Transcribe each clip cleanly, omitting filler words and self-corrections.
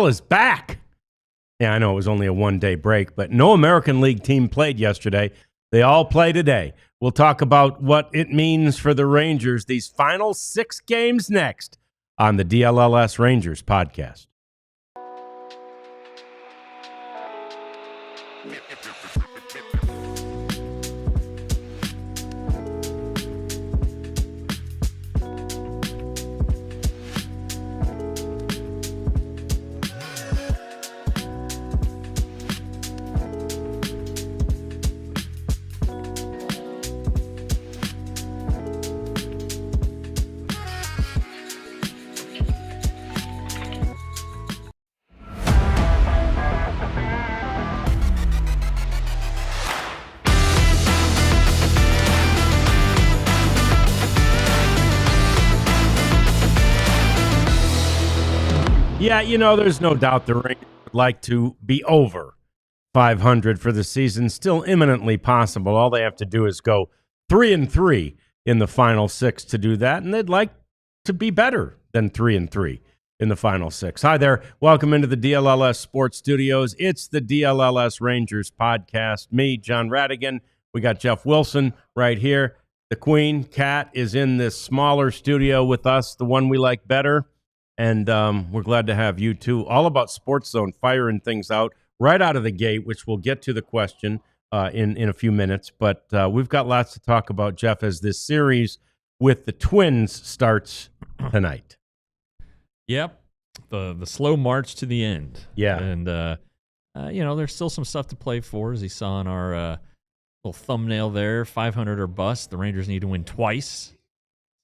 Baseball is back. Yeah, I know it was only a one-day break, but no American League team played yesterday. They all play today. We'll talk about what it means for the Rangers, these final 6 games next on the DLLS Rangers podcast. Yeah, there's no doubt the Rangers would like to be over 500 for the season. Still imminently possible. All they have to do is go 3-3 in the final 6 to do that, and they'd like to be better than 3-3 in the final 6. Hi there. Welcome into the DLLS Sports Studios. It's the DLLS Rangers podcast. Me, John Radigan. We got Jeff Wilson right here. The Queen, Kat, is in this smaller studio with us, the one we like better. And we're glad to have you, too. All about Sports Zone, firing things out right out of the gate, which we'll get to the question in a few minutes. But we've got lots to talk about, Jeff, as this series with the Twins starts tonight. Yep, the slow march to the end. Yeah. And, there's still some stuff to play for, as you saw in our little thumbnail there, 500 or bust. The Rangers need to win twice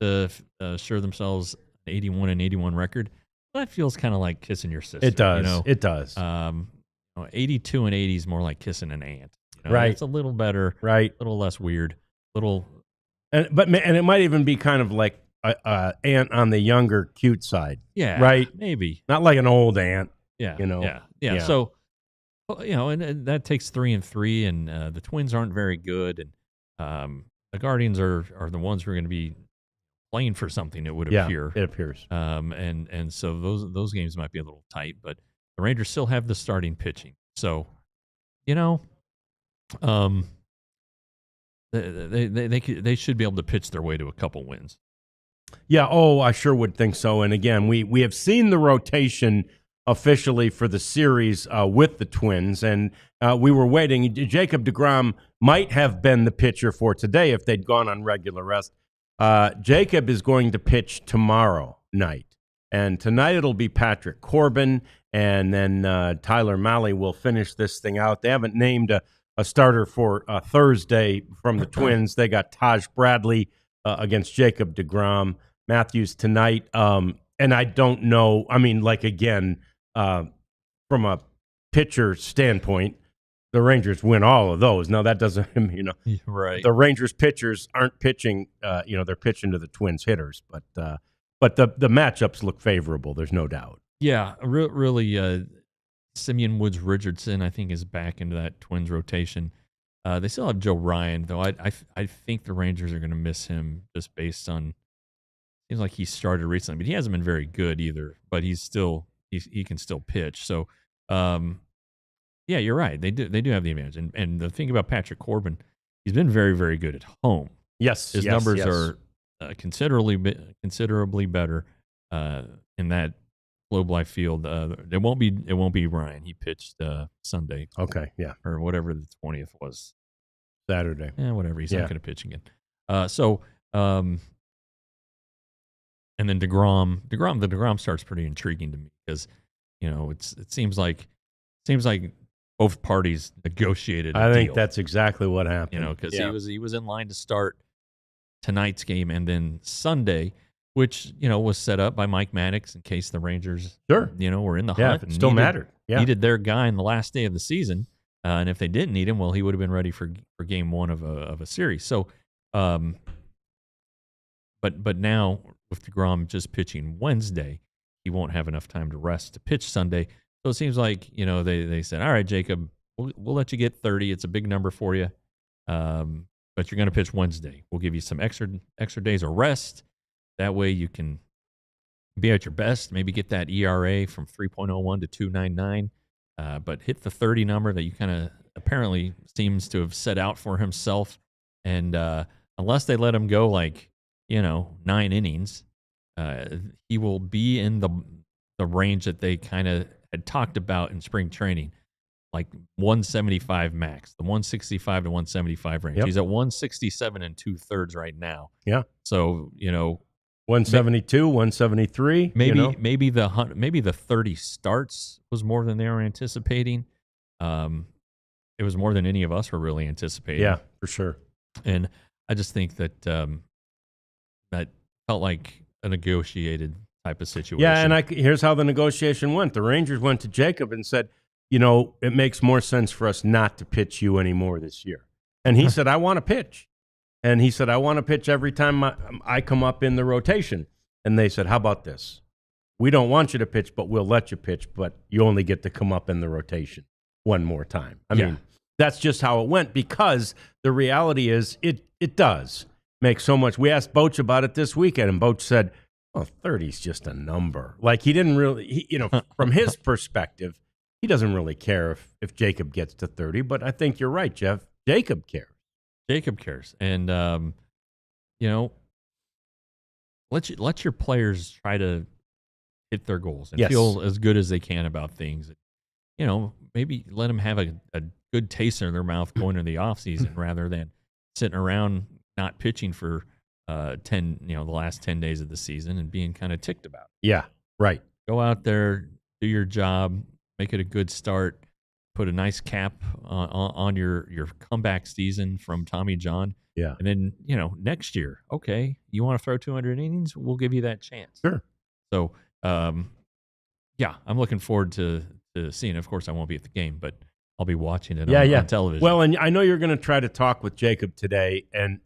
to assure themselves 81-81 record. That feels kind of like kissing your sister. It does. It does. 82 and 80 is more like kissing an aunt. Right. It's a little better. Right. A little less weird. And it might even be kind of like a aunt on the younger, cute side. Yeah. Right. Maybe. Not like an old aunt. Yeah. Yeah. So, and that takes 3-3, and the Twins aren't very good, and the Guardians are the ones who are going to be playing for something, it would appear. It appears. And so those games might be a little tight, but the Rangers still have the starting pitching. So, they should be able to pitch their way to a couple wins. Yeah, I sure would think so. And again, we have seen the rotation officially for the series with the Twins, and we were waiting. Jacob deGrom might have been the pitcher for today if they'd gone on regular rest. Jacob is going to pitch tomorrow night, and tonight it'll be Patrick Corbin, and then Tyler Mahle will finish this thing out. They haven't named a starter for Thursday from the Twins. They got Taj Bradley against Jacob deGrom. Matthews tonight, and I don't know. I mean, again, from a pitcher standpoint, the Rangers win all of those. Now, that doesn't mean, right. The Rangers pitchers aren't pitching, they're pitching to the Twins hitters. But the matchups look favorable, there's no doubt. Yeah, really, Simeon Woods-Richardson, I think, is back into that Twins rotation. They still have Joe Ryan, though. I think the Rangers are going to miss him just based on, seems like he started recently, but he hasn't been very good either. But he can still pitch. So, yeah, you're right. They do have the advantage. And the thing about Patrick Corbin, he's been very, very good at home. Yes, his numbers are considerably better in that Globe Life Field. It won't be Ryan. He pitched Sunday. Okay, yeah, or whatever the 20th was. Saturday. Yeah, whatever. He's not going to pitch again. And then DeGrom starts pretty intriguing to me because it seems like both parties negotiated. I think that's exactly what happened. Because he was in line to start tonight's game and then Sunday, which was set up by Mike Maddox in case the Rangers, were in the hunt. It still mattered. Yeah. Needed their guy in the last day of the season, and if they didn't need him, well, he would have been ready for game one of a series. So, but now with DeGrom just pitching Wednesday, he won't have enough time to rest to pitch Sunday. So it seems like, they said, all right, Jacob, we'll let you get 30. It's a big number for you. But you're going to pitch Wednesday. We'll give you some extra days of rest. That way you can be at your best, maybe get that ERA from 3.01 to 2.99, but hit the 30 number that you kind of apparently seems to have set out for himself. And unless they let him go 9 innings, he will be in the range that they kind of had talked about in spring training, like 175 max, the 165 to 175 range. Yep. He's at 167 and 2/3 right now. Yeah. So 172, 173. Maybe the 30 starts was more than they were anticipating. It was more than any of us were really anticipating. Yeah, for sure. And I just think that that felt like a negotiated type of situation. Yeah, and here's how the negotiation went. The Rangers went to Jacob and said, it makes more sense for us not to pitch you anymore this year. And he said, I want to pitch. And he said, I want to pitch every time I come up in the rotation. And they said, how about this? We don't want you to pitch, but we'll let you pitch, but you only get to come up in the rotation one more time. I mean, that's just how it went, because the reality is it does make so much. We asked Boch about it this weekend, and Boch said, well, 30 is just a number. Like, he didn't really, from his perspective, he doesn't really care if Jacob gets to 30, but I think you're right, Jeff. Jacob cares. Jacob cares. And, let your players try to hit their goals and feel as good as they can about things. Maybe let them have a good taste in their mouth going into the offseason rather than sitting around not pitching for the last 10 days of the season and being kind of ticked about it. Yeah, right. Go out there, do your job, make it a good start, put a nice cap on your comeback season from Tommy John. Yeah. And then, next year, okay, you want to throw 200 innings? We'll give you that chance. Sure. So, I'm looking forward to seeing it. Of course, I won't be at the game, but I'll be watching it on television. Well, and I know you're going to try to talk with Jacob today, and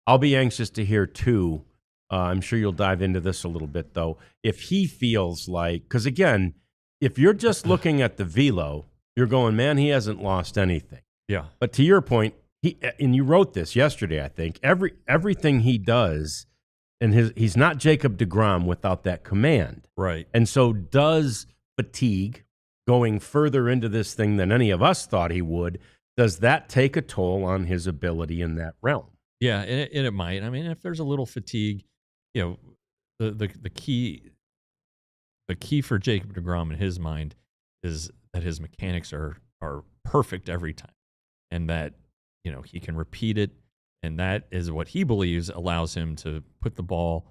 I'll be anxious to hear, too. I'm sure you'll dive into this a little bit, though. If he feels like, because, again, if you're just looking at the velo, you're going, man, he hasn't lost anything. Yeah. But to your point, and you wrote this yesterday, I think, everything he does, and he's not Jacob deGrom without that command. Right. And so does fatigue going further into this thing than any of us thought he would, does that take a toll on his ability in that realm? Yeah, and it might. I mean, if there's a little fatigue, the key for Jacob deGrom in his mind is that his mechanics are perfect every time, and that he can repeat it, and that is what he believes allows him to put the ball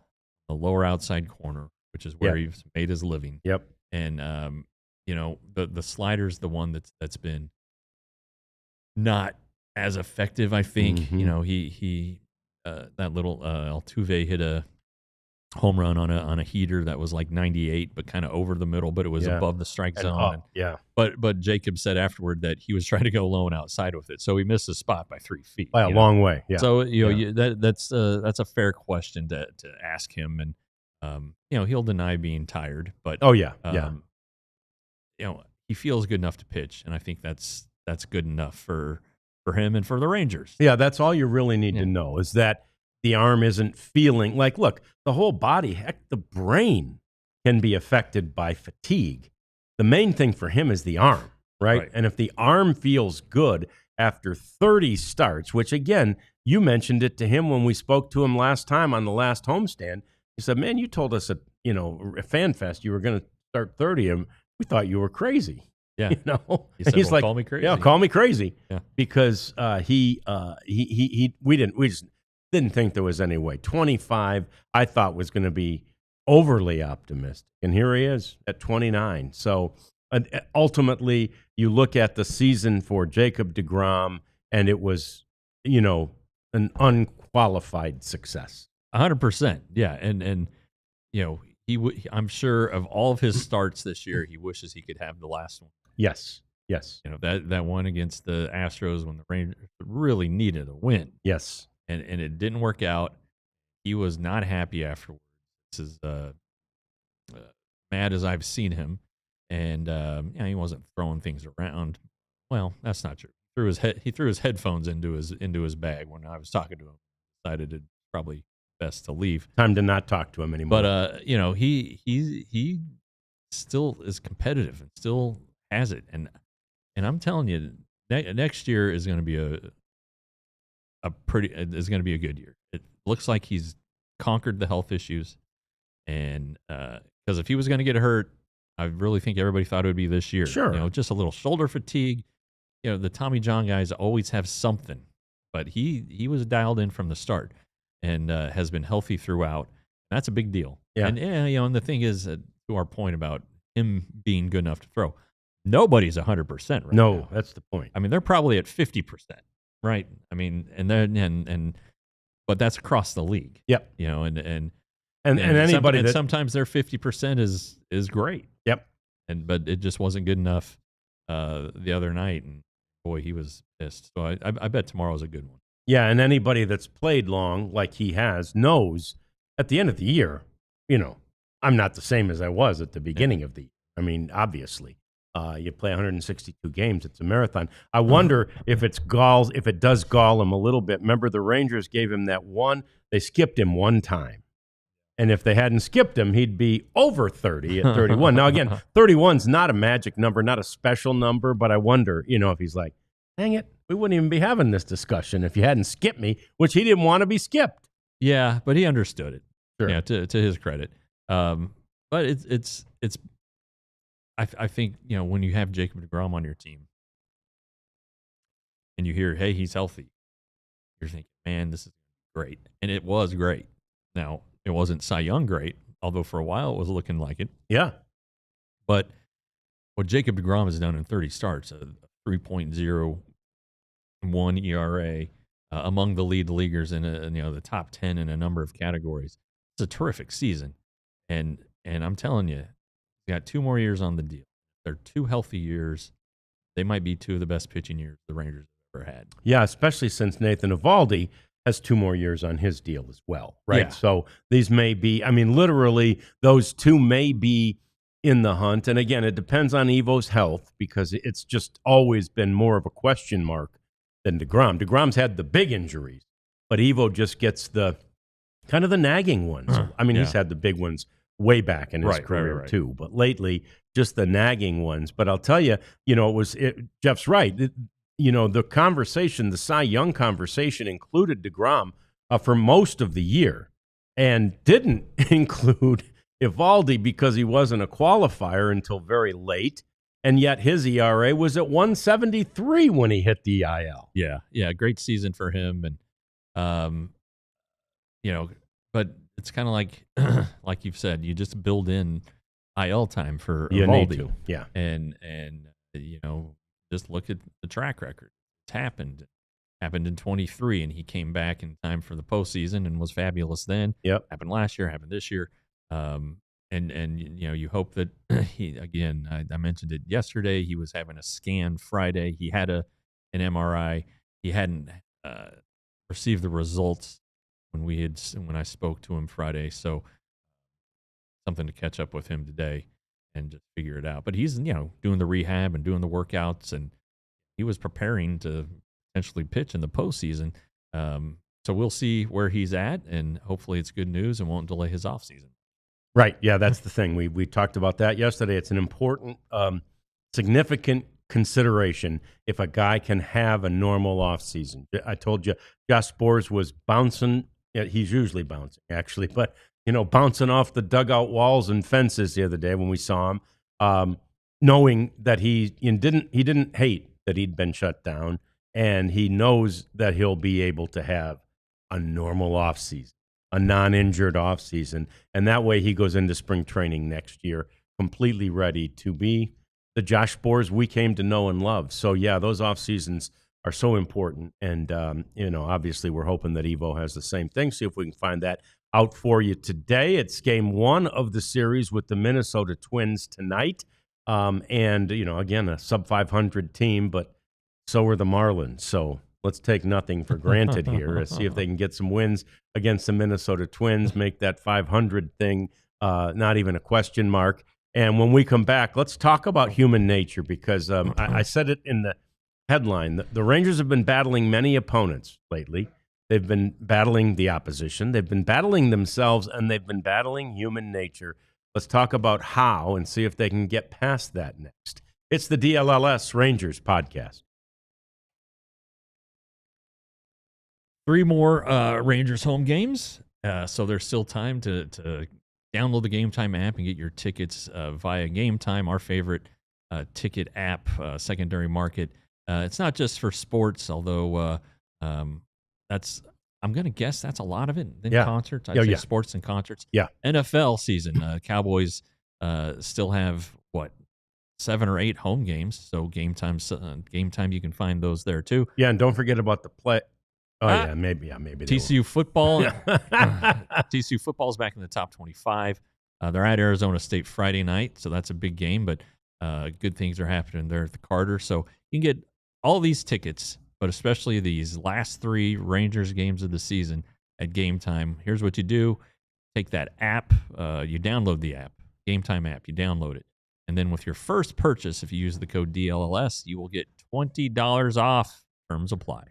in the lower outside corner, which is where he's made his living. Yep. And the slider's the one that's been not as effective, I think. Mm-hmm. He that little Altuve hit a home run on a heater that was like 98, but kind of over the middle, but it was above the strike zone. But Jacob said afterward that he was trying to go low and outside with it, so he missed his spot by 3 feet. By a long way. Yeah. So that's a fair question to ask him, and he'll deny being tired, but he feels good enough to pitch, and I think that's good enough for him and for the Rangers. Yeah, that's all you really need to know, is that the arm isn't feeling like, look, the whole body, heck, the brain can be affected by fatigue. The main thing for him is the arm, right? And if the arm feels good after 30 starts, which again, you mentioned it to him when we spoke to him last time on the last homestand. He said, man, you told us at FanFest you were going to start 30, and we thought you were crazy. Yeah. He said, he's like, call me crazy. Yeah, call me crazy. Yeah. Because we just didn't think there was any way. 25, I thought was going to be overly optimistic. And here he is at 29. So ultimately, you look at the season for Jacob deGrom, and it was, an unqualified success. 100%. Yeah. And I'm sure of all of his starts this year, he wishes he could have the last one. Yes. That one against the Astros when the Rangers really needed a win. Yes. And it didn't work out. He was not happy afterwards. This is mad as I've seen him, and he wasn't throwing things around. Well, that's not true. He threw his headphones into his bag when I was talking to him. Decided to probably best to leave. Time to not talk to him anymore. But he still is competitive and still has it. And I'm telling you, next year is going to be a good year. It looks like he's conquered the health issues, and because if he was going to get hurt, I really think everybody thought it would be this year. Sure, just a little shoulder fatigue. The Tommy John guys always have something, but he was dialed in from the start and has been healthy throughout. That's a big deal. Yeah. And the thing is, to our point about him being good enough to throw, nobody's 100% right now. No, that's the point. I mean, they're probably at 50%, right? I mean, but that's across the league. Yep. And anybody that sometimes their 50% is great. Yep. But it just wasn't good enough the other night, and boy, he was pissed. So I bet tomorrow's a good one. Yeah, and anybody that's played long like he has knows at the end of the year, I'm not the same as I was at the beginning of the year. I mean, obviously, you play 162 games. It's a marathon. I wonder if it does gall him a little bit. Remember, the Rangers gave him that one. They skipped him one time. And if they hadn't skipped him, he'd be over 30 at 31. Now, again, 31's not a magic number, not a special number, but I wonder, if he's like, dang it, we wouldn't even be having this discussion if you hadn't skipped me, which he didn't want to be skipped. Yeah, but he understood it. Sure. Yeah, to his credit. But it's I think, when you have Jacob deGrom on your team and you hear, hey, he's healthy, you're thinking, man, this is great. And it was great. Now, it wasn't Cy Young great, although for a while it was looking like it. Yeah. But what Jacob deGrom has done in 30 starts, a 3.01 ERA, among the lead leaguers in the top 10 in a number of categories. It's a terrific season. And I'm telling you, he got 2 more years on the deal. They're 2 healthy years. They might be 2 of the best pitching years the Rangers have ever had. Yeah, especially since Nathan Eovaldi has 2 more years on his deal as well, right? Yeah. So these may be, literally, those 2 may be in the hunt. And again, it depends on Evo's health because it's just always been more of a question mark than DeGrom. DeGrom's had the big injuries, but Evo just gets the kind of the nagging ones. He's had the big ones way back in his career too, but lately just the nagging ones. But I'll tell you, Jeff's right. The conversation, the Cy Young conversation included DeGrom for most of the year and didn't include Eovaldi because he wasn't a qualifier until very late. And yet his ERA was at 173 when he hit the IL. Yeah, great season for him. And, but it's kind of like, like you've said, you just build in IL time for Eovaldi. Need to. Yeah. And just look at the track record. It's happened in 23, and he came back in time for the postseason and was fabulous then. Yep. Happened last year, happened this year. You hope that I mentioned it yesterday. He was having a scan Friday. He had an MRI. He hadn't received the results when I spoke to him Friday. So something to catch up with him today and just figure it out. But he's doing the rehab and doing the workouts, and he was preparing to potentially pitch in the postseason. So we'll see where he's at, and hopefully it's good news and won't delay his offseason. Right. Yeah, that's the thing. We talked about that yesterday. It's an important, significant consideration if a guy can have a normal offseason. I told you, Josh Sborz was bouncing. Yeah, he's usually bouncing, actually, but bouncing off the dugout walls and fences the other day when we saw him, knowing that he didn't hate that he'd been shut down, and he knows that he'll be able to have a normal offseason, a non-injured offseason, and that way he goes into spring training next year completely ready to be the Josh Sborz we came to know and love. So, yeah, those off seasons are so important, and obviously we're hoping that Evo has the same thing. See if we can find that out for you today. It's game 1 of the series with the Minnesota Twins tonight, and again, a sub-500 team, but so are the Marlins. So let's take nothing for granted here. See if they can get some wins against the Minnesota Twins, make that 500 thing not even a question mark. And when we come back, let's talk about human nature because I said it in the headline. The Rangers have been battling many opponents lately, They've been battling the opposition. They've been battling themselves, and they've been battling human nature. Let's talk about how and see if they can get past that next. It's the DLLS Rangers podcast. 3 more Rangers home games, so there's still time to download the Game Time app and get your tickets via Game Time, our favorite ticket app, secondary market. It's not just for sports, although that's, I'm going to guess that's a lot of it. Then concerts, I'd say sports and concerts. Yeah. NFL season, Cowboys still have, 7 or 8 home games, so Game Time, you can find those there too. Yeah, and don't forget about the play. Oh, maybe. TCU football. TCU football is back in the top 25. They're at Arizona State Friday night, so that's a big game, but good things are happening there at the Carter. So you can get all these tickets, but especially these last 3 Rangers games of the season at Game Time. Here's what you do. Take that app. You download the app, Game Time app. You download it. And then with your first purchase, if you use the code DLLS, you will get $20 off. Terms apply.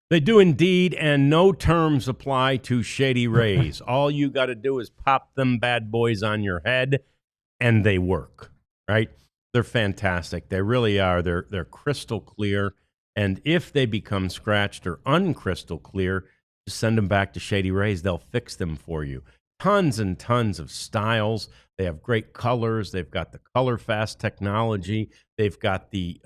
They do indeed, and no terms apply to Shady Rays. All you got to do is pop them bad boys on your head, and they work, right? They're fantastic. They really are. They're crystal clear, and if they become scratched or uncrystal clear, just send them back to Shady Rays. They'll fix them for you. Tons and tons of styles. They have great colors. They've got the color fast technology. They've got the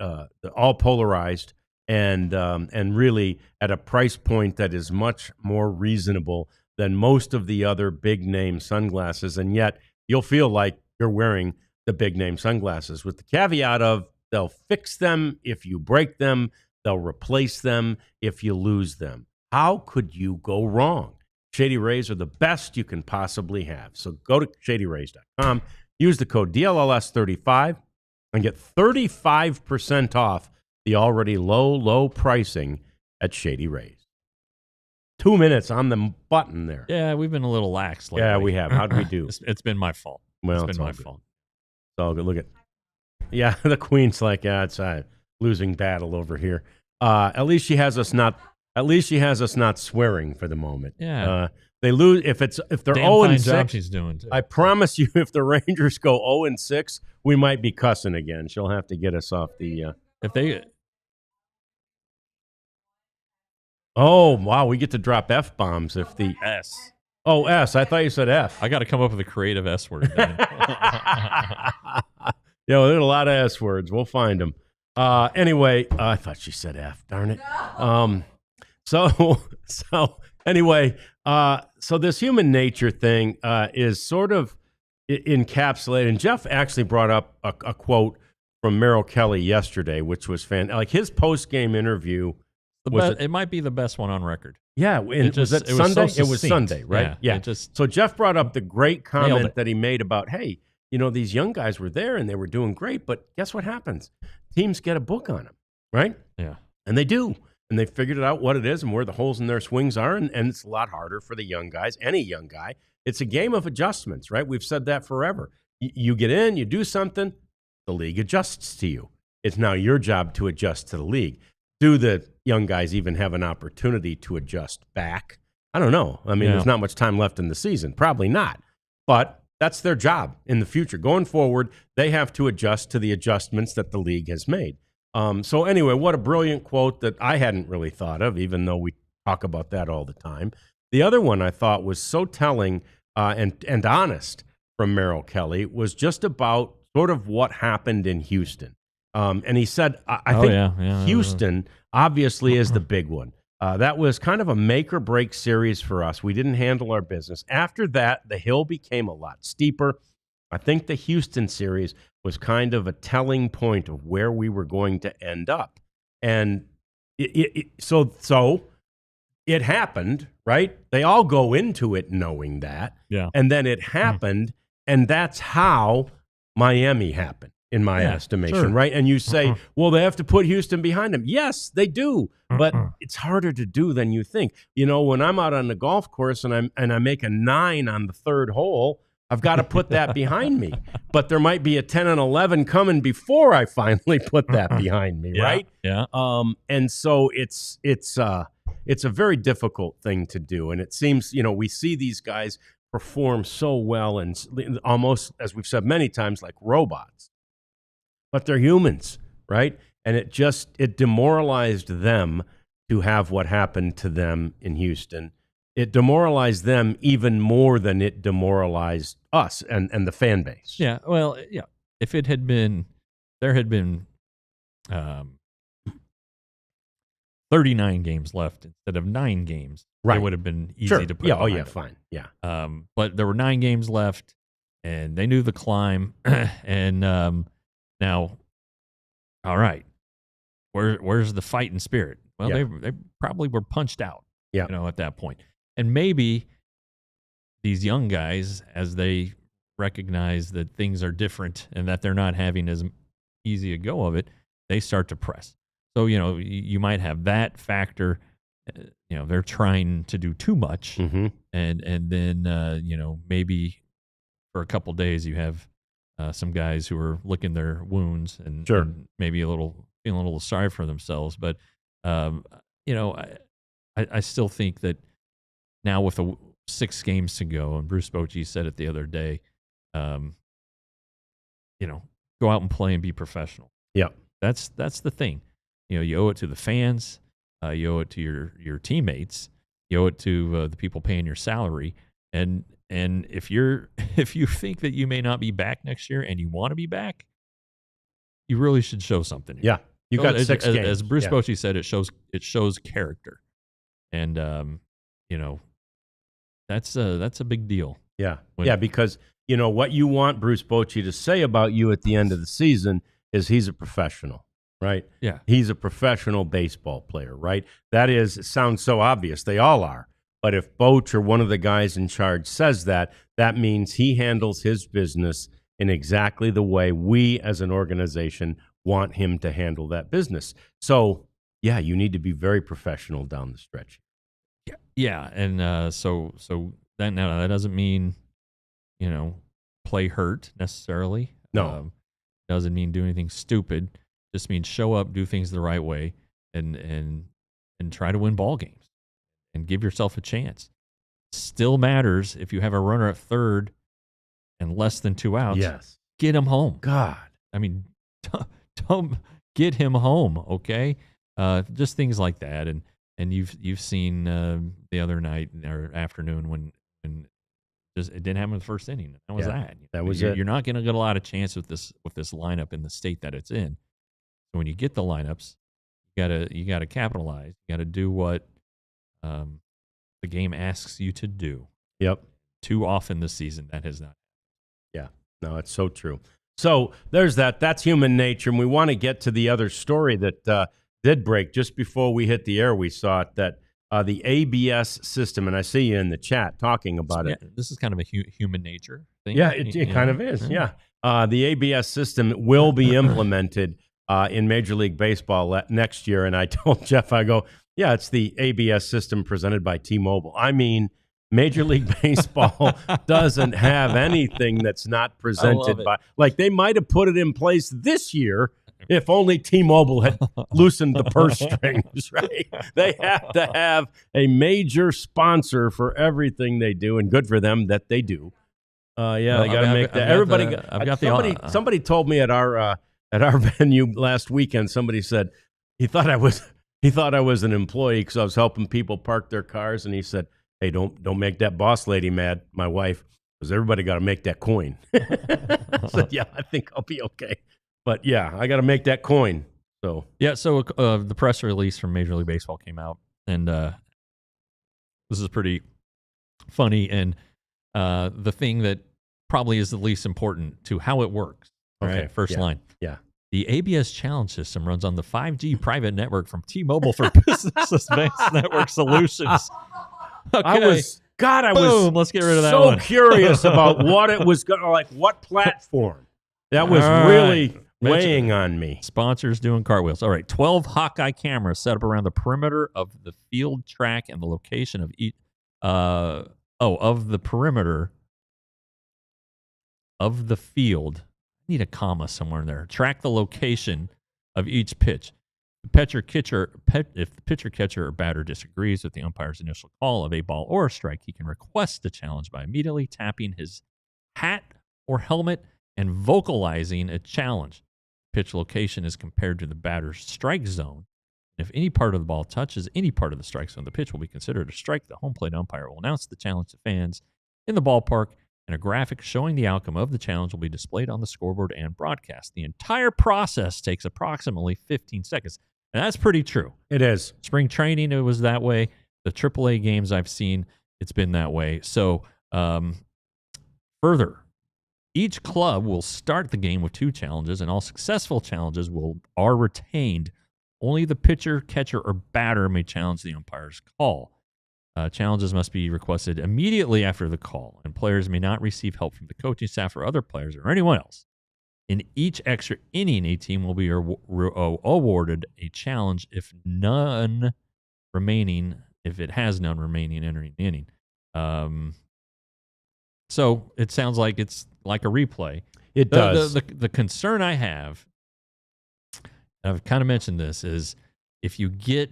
all polarized. And really at a price point that is much more reasonable than most of the other big-name sunglasses, and yet you'll feel like you're wearing the big-name sunglasses, with the caveat of they'll fix them if you break them, they'll replace them if you lose them. How could you go wrong? Shady Rays are the best you can possibly have. So go to shadyrays.com, use the code DLLS35, and get 35% off the already low pricing at Shady Rays. 2 minutes on the button there. Yeah, we've been a little lax lately. Yeah, we have. How'd we do? It's been my fault. Well, it's been my fault. It's all good. Look at, the Queen's like, it's a losing battle over here. At least she has us not swearing for the moment. Yeah. They lose if they're 0-6. Job she's doing too. I promise you, if the Rangers go 0-6, we might be cussing again. She'll have to get us off the. If they. Oh wow, we get to drop F-bombs if the S. Oh, S. I thought you said F. I got to come up with a creative S word. Yeah, well, there's a lot of S words. We'll find them. Anyway, I thought she said F. Darn it. So anyway, so this human nature thing is sort of encapsulated. And Jeff actually brought up a quote from Merrill Kelly yesterday, which was like his post-game interview. It might be the best one on record. Yeah, was it Sunday? It was Sunday, right? Yeah. So Jeff brought up the great comment that he made about, hey, these young guys were there and they were doing great, but guess what happens? Teams get a book on them, right? Yeah. And they do. And they figured out what it is and where the holes in their swings are, and it's a lot harder for the young guys, any young guy. It's a game of adjustments, right? We've said that forever. You get in, you do something, the league adjusts to you. It's now your job to adjust to the league. Do the young guys even have an opportunity to adjust back? I don't know. I mean, there's not much time left in the season. Probably not. But that's their job in the future. Going forward, they have to adjust to the adjustments that the league has made. So anyway, what a brilliant quote that I hadn't really thought of, even though we talk about that all the time. The other one I thought was so telling and honest from Merrill Kelly was just about sort of what happened in Houston. And he said, I think Houston obviously is the big one. That was kind of a make or break series for us. We didn't handle our business. After that, the hill became a lot steeper. I think the Houston series was kind of a telling point of where we were going to end up. And so it happened, right? They all go into it knowing that. Yeah. And then it happened, and that's how Miami happened, in my estimation, right? And you say, well, they have to put Houston behind them. Yes, they do, but it's harder to do than you think. When I'm out on the golf course and I make a 9 on the third hole, I've got to put that behind me. But there might be a 10 and 11 coming before I finally put that behind me, right? Yeah. And so it's it's a very difficult thing to do. And it seems, we see these guys perform so well and almost, as we've said many times, like robots. But they're humans, right? And it demoralized them to have what happened to them in Houston. It demoralized them even more than it demoralized us and the fan base. Yeah, well, yeah. If there had been 39 games left instead of 9 games, right, it would have been easy to put. Yeah, fine. Yeah. But there were 9 games left, and they knew the climb. And now, all right, where's the fighting spirit? Well, they probably were punched out. Yeah. At that point. And maybe these young guys, as they recognize that things are different and that they're not having as easy a go of it, they start to press. So, you might have that factor. They're trying to do too much. Mm-hmm. And then, maybe for a couple days you have some guys who are licking their wounds and, sure, and maybe feeling a little sorry for themselves. But, I still think that now with 6 games to go, and Bruce Bochy said it the other day, go out and play and be professional. Yeah. That's the thing. You owe it to the fans, you owe it to your teammates, you owe it to the people paying your salary. And if you think that you may not be back next year and you want to be back, you really should show something here. Yeah. You got 6 games. As Bruce Bochy said, it shows character. And that's a big deal. Yeah. Because what you want Bruce Bochy to say about you at the end of the season is he's a professional, right? Yeah. He's a professional baseball player, right? It sounds so obvious. They all are. But if Boch or one of the guys in charge says that means he handles his business in exactly the way we as an organization want him to handle that business. So, yeah, you need to be very professional down the stretch. Yeah, and so that doesn't mean play hurt necessarily. No, doesn't mean do anything stupid. Just means show up, do things the right way, and try to win ball games and give yourself a chance. Still matters if you have a runner at third and less than 2 outs. Yes, get him home. God, I mean, don't get him home. Okay, just things like that, and you've seen the other night or afternoon when it didn't happen in the first inning. That was that. That was it. You're not going to get a lot of chance with this lineup in the state that it's in. So when you get the lineups, you gotta capitalize. You gotta do what the game asks you to do. Yep. Too often this season that has not. Yeah. No, it's so true. So there's that. That's human nature, and we want to get to the other story that did break just before we hit the air. We saw it that the ABS system, and I see you in the chat talking about it. This is kind of a human nature thing. Yeah, it kind of is. Yeah. The ABS system will be implemented in Major League Baseball next year. And I told Jeff, I go, yeah, it's the ABS system presented by T-Mobile. I mean, Major League Baseball doesn't have anything that's not presented by, like they might have put it in place this year if only T-Mobile had loosened the purse strings, right? They have to have a major sponsor for everything they do, and good for them that they do. They got to make that. Somebody told me at our venue last weekend. Somebody said he thought I was an employee because I was helping people park their cars, and he said, "Hey, don't make that boss lady mad, my wife, because everybody got to make that coin." I said, "Yeah, I think I'll be okay." But yeah, I got to make that coin. So the press release from Major League Baseball came out, and this is pretty funny. And the thing that probably is the least important to how it works. Okay. Right, first line. Yeah. The ABS Challenge system runs on the 5G private network from T-Mobile for Business Advanced Network Solutions. Okay. I was let's get rid of that so one. curious about what it was going to, like what platform. That was really weighing on me. Sponsors doing cartwheels. All right, 12 Hawkeye cameras set up around the perimeter of the field track and the location of each of the perimeter of the field. I need a comma somewhere in there. Track the location of each pitch. If the pitcher, catcher, or batter disagrees with the umpire's initial call of a ball or a strike, he can request the challenge by immediately tapping his hat or helmet and vocalizing a challenge. Pitch location is compared to the batter's strike zone. If any part of the ball touches any part of the strike zone, the pitch will be considered a strike. The home plate umpire will announce the challenge to fans in the ballpark, and a graphic showing the outcome of the challenge will be displayed on the scoreboard and broadcast. The entire process takes approximately 15 seconds. And that's pretty true. It is. Spring training, it was that way. The AAA games I've seen, it's been that way. So, further, each club will start the game with 2 challenges, and all successful challenges are retained. Only the pitcher, catcher, or batter may challenge the umpire's call. Challenges must be requested immediately after the call, and players may not receive help from the coaching staff or other players or anyone else. In each extra inning, a team will be awarded a challenge if it has none remaining entering the inning. So it sounds like it's like a replay. It does. The concern I have, and I've kind of mentioned this, is if you get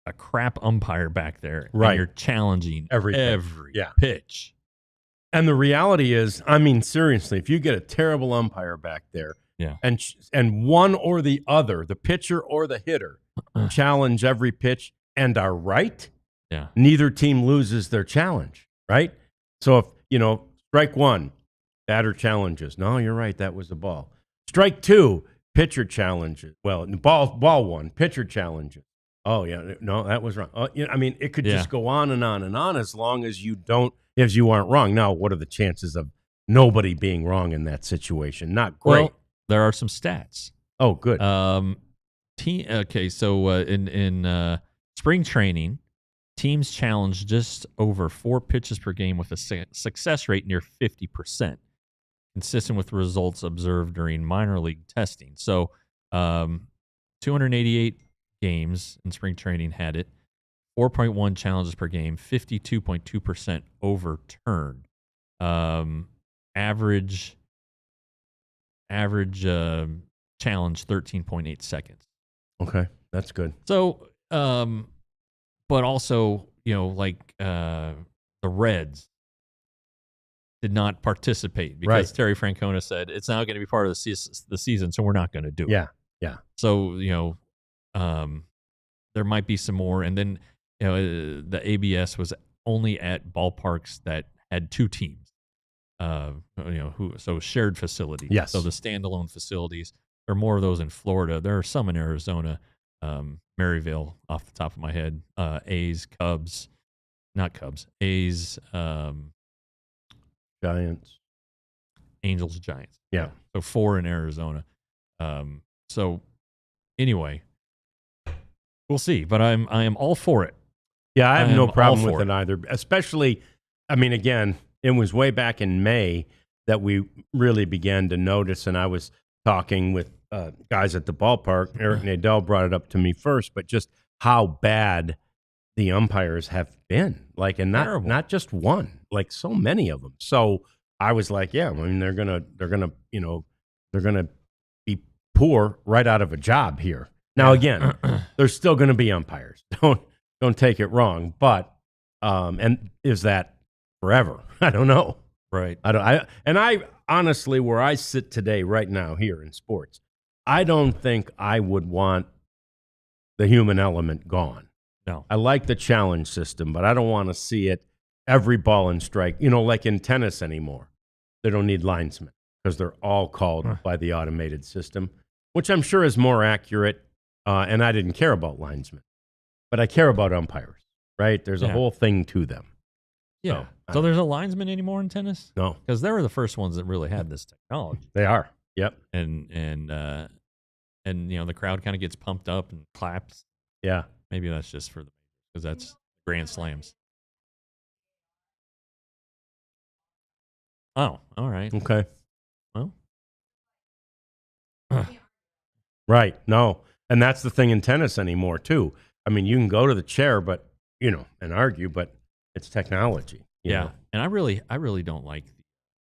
a crap umpire back there and you're challenging every pitch. And the reality is, I mean, seriously, if you get a terrible umpire back there, and one or the other, the pitcher or the hitter, challenge every pitch and are right, neither team loses their challenge, right? So if, strike 1, batter challenges. No, you're right, that was a ball. Strike 2, pitcher challenges. Well, ball 1, pitcher challenges. Oh, yeah, no, that was wrong. I mean, it could just go on and on and on as long as you aren't wrong. Now, what are the chances of nobody being wrong in that situation? Not great. Well, there are some stats. Oh, good. So in spring training, teams challenged just over 4 pitches per game with a success rate near 50%, consistent with results observed during minor league testing. So 288 games in spring training had it. 4.1 challenges per game, 52.2% overturned. Average challenge 13.8 seconds. Okay, that's good. So, but also, the Reds did not participate because Terry Francona said it's not going to be part of the season, so we're not going to do it. Yeah. So, there might be some more, and then the ABS was only at ballparks that had 2 teams. So shared facilities. Yes. So the standalone facilities. There are more of those in Florida. There are some in Arizona. Maryville, off the top of my head. A's, Cubs, not Cubs. A's, Giants, Angels, Giants. Yeah. So 4 in Arizona. So anyway, we'll see. But I am all for it. Yeah, I have no problem with it either. Especially, I mean, again, it was way back in May that we really began to notice, and I was talking with guys at the ballpark. Eric Nadel brought it up to me first, but just how bad the umpires have been, and not just one, so many of them. So I was like, yeah, I mean, they're gonna be poor right out of a job here. Now again, there's still gonna be umpires. Don't take it wrong, but and is that forever? I don't know. Right. I honestly, where I sit today, right now, here in sports, I don't think I would want the human element gone. No. I like the challenge system, but I don't want to see it every ball and strike. Like in tennis anymore, they don't need linesmen because they're all called by the automated system, which I'm sure is more accurate. And I didn't care about linesmen, but I care about umpires. Right? There's a whole thing to them. Yeah. So there's a linesman anymore in tennis? No, because they were the first ones that really had this technology. They are. Yep. And the crowd kind of gets pumped up and claps. Yeah. Maybe that's just for because that's Grand Slams. Oh, all right. Okay. Well. Right. No. And that's the thing in tennis anymore too. I mean, you can go to the chair, but and argue, but it's technology. You know? And I really don't like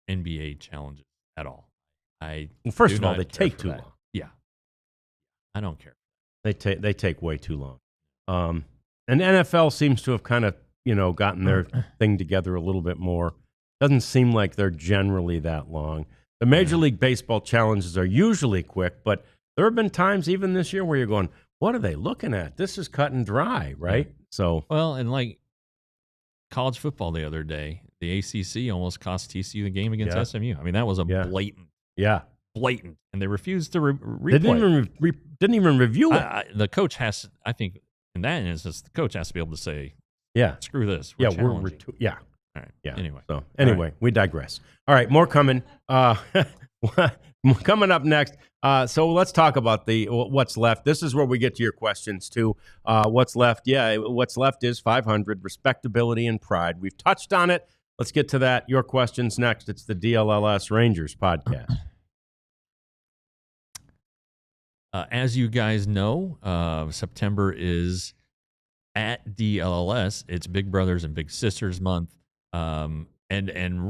the NBA challenges at all. First of all, they take too long. Yeah, I don't care. They take way too long. And NFL seems to have kind of gotten their thing together a little bit more. Doesn't seem like they're generally that long. The Major League Baseball challenges are usually quick, but there have been times even this year where you're going, what are they looking at? This is cut and dry, right? Yeah. So well, and like college football the other day, the ACC almost cost TCU the game against SMU. I mean, that was a blatant, and they refused to replay. They didn't even review it. The coach has, I think, in that instance, the coach has to be able to say, screw this. We're All right. Yeah. Anyway. So we digress. All right, more coming. Coming up next. So let's talk about what's left. This is where we get to your questions too. What's left? Yeah, what's left is 500, respectability and pride. We've touched on it. Let's get to that. Your questions next. It's the DLLS Rangers podcast. As you guys know, September is at DLLS. It's Big Brothers and Big Sisters month. And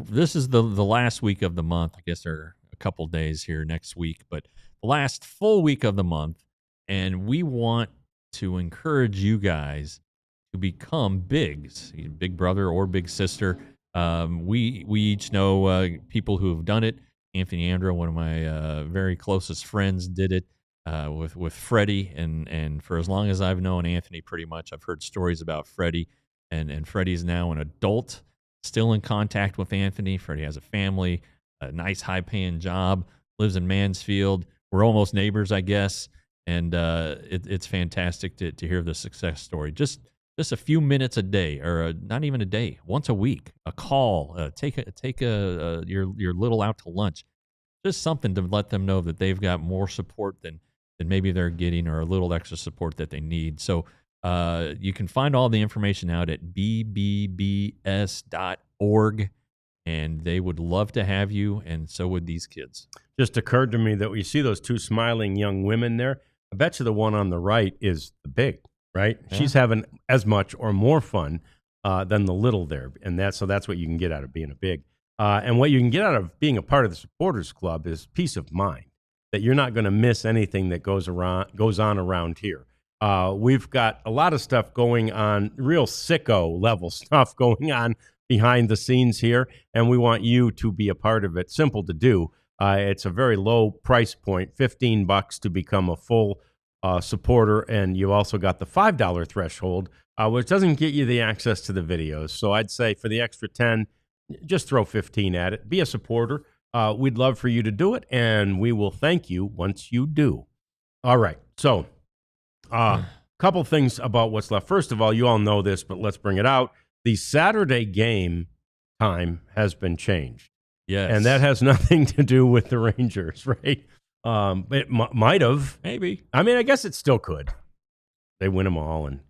this is the last week of the month. I guess there are a couple days here next week, but the last full week of the month. And we want to encourage you guys to become bigs, big brother or big sister. We each know people who have done it. Anthony Andrew, one of my very closest friends, did it with Freddie. And for as long as I've known Anthony, pretty much, I've heard stories about Freddie. And Freddie's now an adult, still in contact with Anthony. Freddie has a family, a nice high-paying job, lives in Mansfield. We're almost neighbors, I guess. And it's fantastic to hear the success story. Just a few minutes a day, or not even a day, once a week, a call, take your little out to lunch, just something to let them know that they've got more support than maybe they're getting, or a little extra support that they need. So you can find all the information out at bbbs.org, and they would love to have you, and so would these kids. Just occurred to me that you see those two smiling young women there. I bet you the one on the right is the big, right? Yeah. She's having as much or more fun than the little there, and that's what you can get out of being a big. And what you can get out of being a part of the supporters club is peace of mind, that you're not going to miss anything that goes on around here. We've got a lot of stuff going on, real sicko level stuff going on behind the scenes here, and we want you to be a part of it. Simple to do. It's a very low price point, $15 to become a full supporter, and you also got the $5 threshold, which doesn't get you the access to the videos. So I'd say for the extra 10, just throw 15 at it. Be a supporter. We'd love for you to do it, and we will thank you once you do. All right, so couple things about what's left. First of all, you all know this, but let's bring it out. The Saturday game time has been changed. Yes. And that has nothing to do with the Rangers, right? It might have. Maybe. I mean, I guess it still could. They win them all, and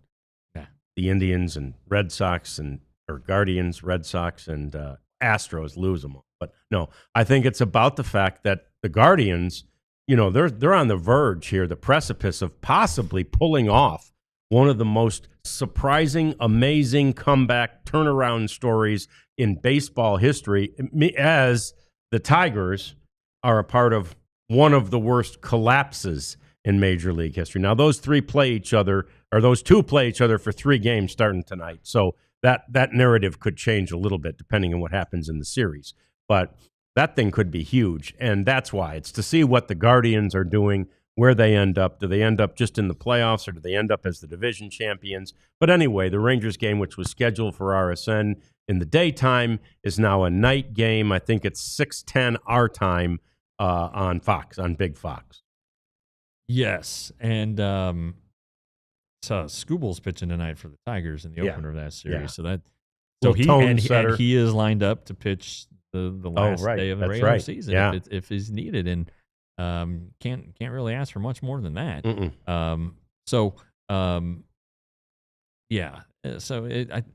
the Indians and Red Sox or Guardians, Red Sox, and Astros lose them all. But no, I think it's about the fact that the Guardians, they're on the verge here, the precipice of possibly pulling off one of the most surprising, amazing comeback turnaround stories in baseball history, as the Tigers are a part of one of the worst collapses in Major League history. Now, those two play each other for 3 games starting tonight. So that narrative could change a little bit depending on what happens in the series. But that thing could be huge, and that's why. It's to see what the Guardians are doing, where they end up. Do they end up just in the playoffs, or do they end up as the division champions? But anyway, the Rangers game, which was scheduled for RSN in the daytime, is now a night game. I think it's 6:10 our time on Fox, on Big Fox. Yes, and so Skubal's pitching tonight for the Tigers in the opener of that series. Yeah. So he is lined up to pitch the last day of the regular season if he's needed, and can't really ask for much more than that. So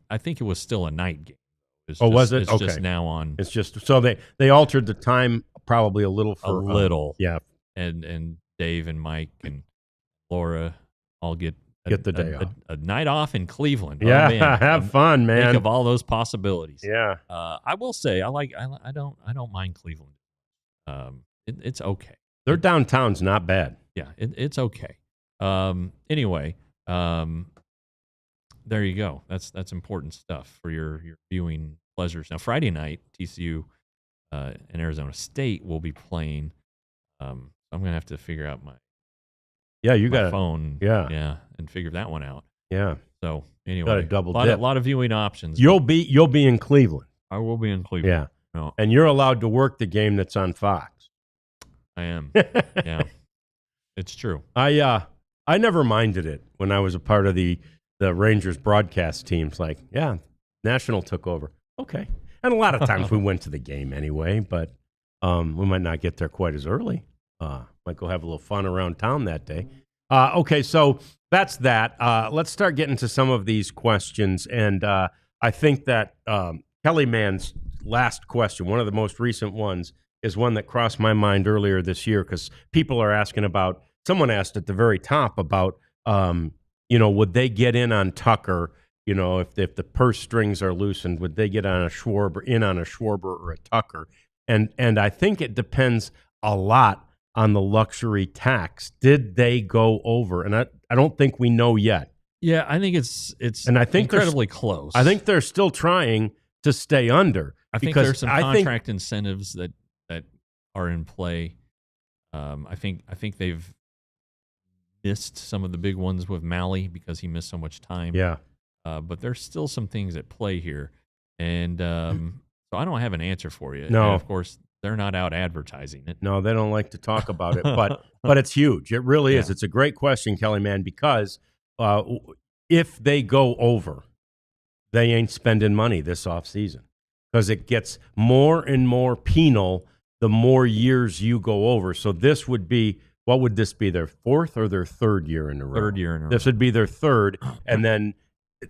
I think it was still a night game. Was it? It's okay. just now on. It's just so they altered the time probably a little. Yeah. And Dave and Mike and Laura all get the day off. A night ooff in Cleveland. Yeah, oh, man. Have fun, man. Think of all those possibilities. Yeah. I will say I don't mind Cleveland. It's okay. Their downtown's not bad. Yeah, it's okay. Anyway, there you go. That's important stuff for your viewing pleasures. Now, Friday night, TCU and Arizona State will be playing. I'm gonna have to figure out my you got phone. Yeah, and figure that one out. Yeah. So anyway, Got a double a dip. lot of viewing options. You'll be in Cleveland. I will be in Cleveland. Yeah. No, And you're allowed to work the game that's on Fox. I am. Yeah, it's true. I never minded it when I was a part of the Rangers broadcast teams. Like, yeah, National took over. Okay. And a lot of times we went to the game anyway, but we might not get there quite as early. Might go have a little fun around town that day. Okay, so that's that. Let's start getting to some of these questions. And I think that Kelly Mann's last question, one of the most recent ones, is one that crossed my mind earlier this year because people are asking about, someone asked at the very top about, would they get in on Tucker, if the purse strings are loosened, would they get on a Schwarber or a Tucker? And I think it depends a lot on the luxury tax. Did they go over? And I don't think we know yet. Yeah, I think it's and I think incredibly close. I think they're still trying to stay under. I think there's some contract incentives that are in play. I think they've missed some of the big ones with Malley because he missed so much time. Yeah. But there's still some things at play here. And so I don't have an answer for you. No. And of course, they're not out advertising it. No, they don't like to talk about it, but it's huge. It really is. It's a great question, Kelly Mann, because if they go over, they ain't spending money this offseason because it gets more and more penal the more years you go over. So this would be, what would this be, their fourth or their third year in a row? Third year in a row. This would be their third. And then,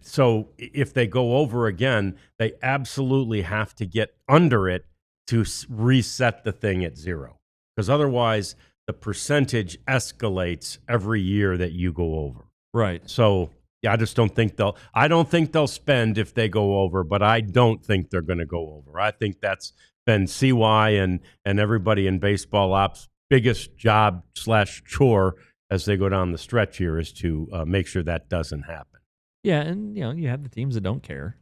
so if they go over again, they absolutely have to get under it to reset the thing at zero. Because otherwise, the percentage escalates every year that you go over. Right. So yeah, I just don't think they'll spend if they go over, but I don't think they're going to go over. I think that's been CY and everybody in baseball ops' biggest job / chore as they go down the stretch here is to make sure that doesn't happen. Yeah, and you have the teams that don't care.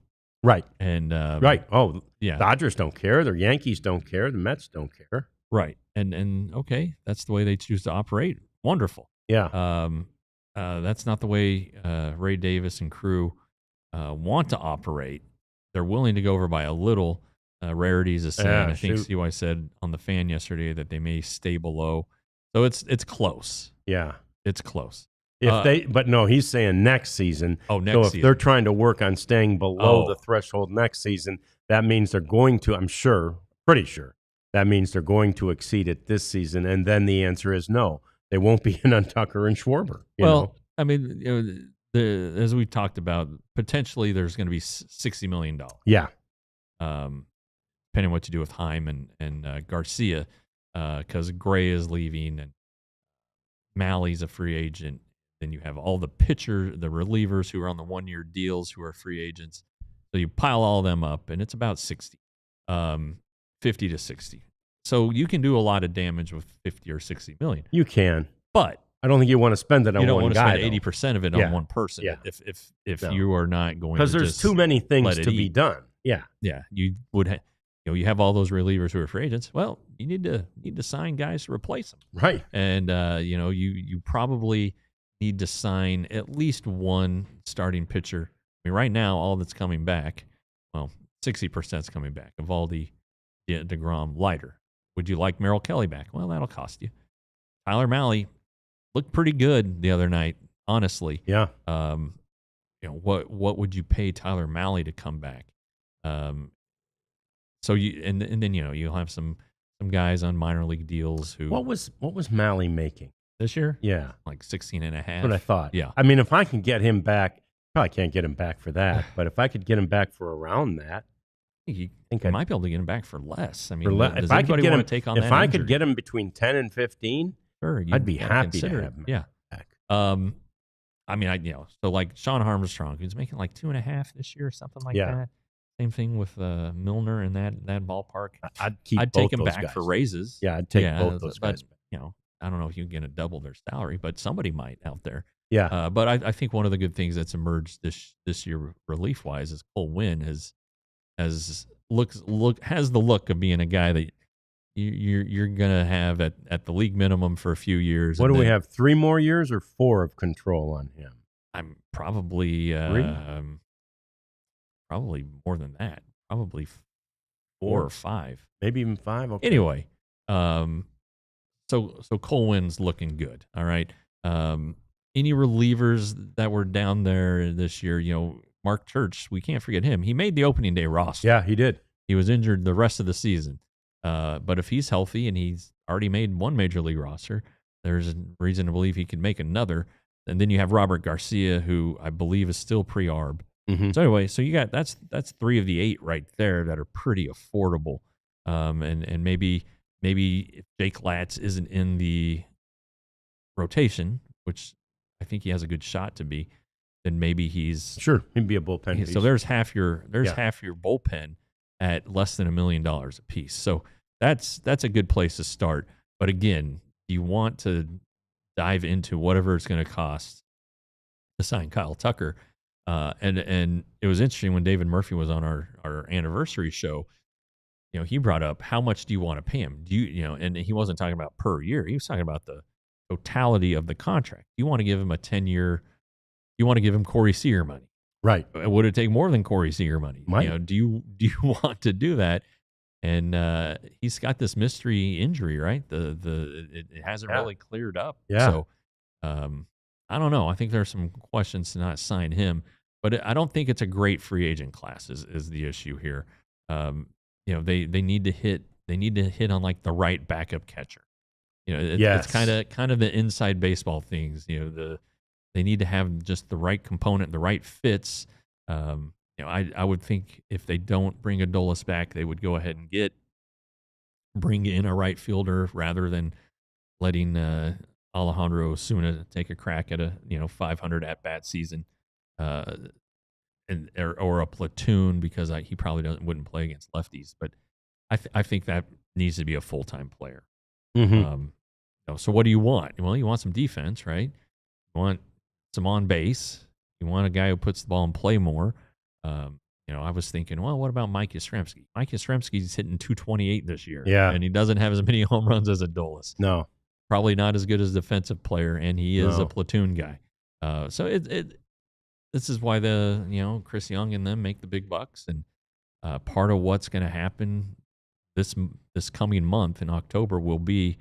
Right. And right. Oh, yeah. Dodgers don't care. The Yankees don't care. The Mets don't care. Right. And okay, that's the way they choose to operate. Wonderful. Yeah. That's not the way Ray Davis and crew want to operate. They're willing to go over by a little. Rarities aside, I think CY said on the Fan yesterday that they may stay below. So it's close. Yeah. It's close. But no, he's saying next season. Oh, next season. So if season. they're trying to work on staying below the threshold next season, that means they're going to, pretty sure, that means they're going to exceed it this season. And then the answer is no. They won't be in on Tucker and Schwarber. You know? I mean, as we talked about, potentially there's going to be $60 million. Yeah. Depending on what you do with Heim and Garcia, because Gray is leaving and Malley's a free agent. Then you have all the the relievers who are on the 1-year deals who are free agents. So you pile all them up, and it's about 60, 50 to 60. So you can do a lot of damage with 50 or 60 million. You can, but I don't think you want to spend it on one guy. You don't want to spend 80% of it on one person. Yeah. If you are not going, because there's too many things to be done. Yeah, yeah. You would. You have all those relievers who are free agents. Well, you need to sign guys to replace them. Right. And you probably need to sign at least one starting pitcher. I mean, right now, all that's coming back, 60% is coming back. Evaldi, DeGrom, Leiter. Would you like Merrill Kelly back? Well, that'll cost you. Tyler Malley looked pretty good the other night, honestly. Yeah. What would you pay Tyler Malley to come back? So then you'll have some guys on minor league deals who. What was Malley making this year? Yeah, like 16.5. That's what I thought. Yeah, I mean, if I can get him back, probably can't get him back for that. But if I could get him back for around that, I might be able to get him back for less. I mean, if I could get him, take on if that I injury? could get him between 10 and 15, sure, I'd be happy to have him back. I mean, so like Sean Armstrong, who's making like 2.5 this year or something like that. Same thing with Milner in that ballpark. I'd take him back for raises. Yeah, I'd take both those guys back. I don't know if you can get double their salary, but somebody might out there. Yeah. But I think one of the good things that's emerged this year relief wise is Cole Winn has the look of being a guy that you're gonna have at the league minimum for a few years. What and do we then have? 3 more years or 4 of control on him? I'm probably 3, probably more than that. Probably 4 4, or 5. maybe even 5. Okay. Anyway, so Cole Winn's looking good. All right. Any relievers that were down there this year, Mark Church, we can't forget him. He made the opening day roster. Yeah, he did. He was injured the rest of the season. But if he's healthy and he's already made one major league roster, there's a reason to believe he can make another. And then you have Robert Garcia, who I believe is still pre-arb. Mm-hmm. So anyway, so you got that's 3 of the 8 right there that are pretty affordable. And maybe if Jake Latz isn't in the rotation, which I think he has a good shot to be, then maybe he's Sure, he'd be a bullpen piece. so there's half your Yeah. half your bullpen at less than $1 million a piece. So that's a good place to start. But again, you want to dive into whatever it's going to cost to sign Kyle Tucker. And it was interesting when David Murphy was on our anniversary show. He brought up, how much do you want to pay him? Do you and he wasn't talking about per year. He was talking about the totality of the contract. You want to give him a 10-year. You want to give him Corey Seager money. Right. Would it take more than Corey Seager money? Might. Do you want to do that? And he's got this mystery injury, right? It hasn't really cleared up. Yeah. So I don't know. I think there's some questions to not sign him, but I don't think it's a great free agent class is the issue here. They need to hit on like the right backup catcher. It's kind of the inside baseball things. They need to have just the right component, the right fits. I would think if they don't bring Adolis back, they would go ahead and bring in a right fielder rather than letting Alejandro Osuna take a crack at a 500 at bat season, or a platoon, because he probably wouldn't play against lefties. But I think that needs to be a full-time player. Mm-hmm. So what do you want? Well, you want some defense, right? You want some on base. You want a guy who puts the ball in play more. I was thinking, well, what about Mike Yastrzemski? Mike Yastrzemski's hitting 228 this year. Yeah. And he doesn't have as many home runs as Adolis. No. Probably not as good as a defensive player, and he is a platoon guy. So this is why Chris Young and them make the big bucks. And part of what's going to happen this coming month in October will be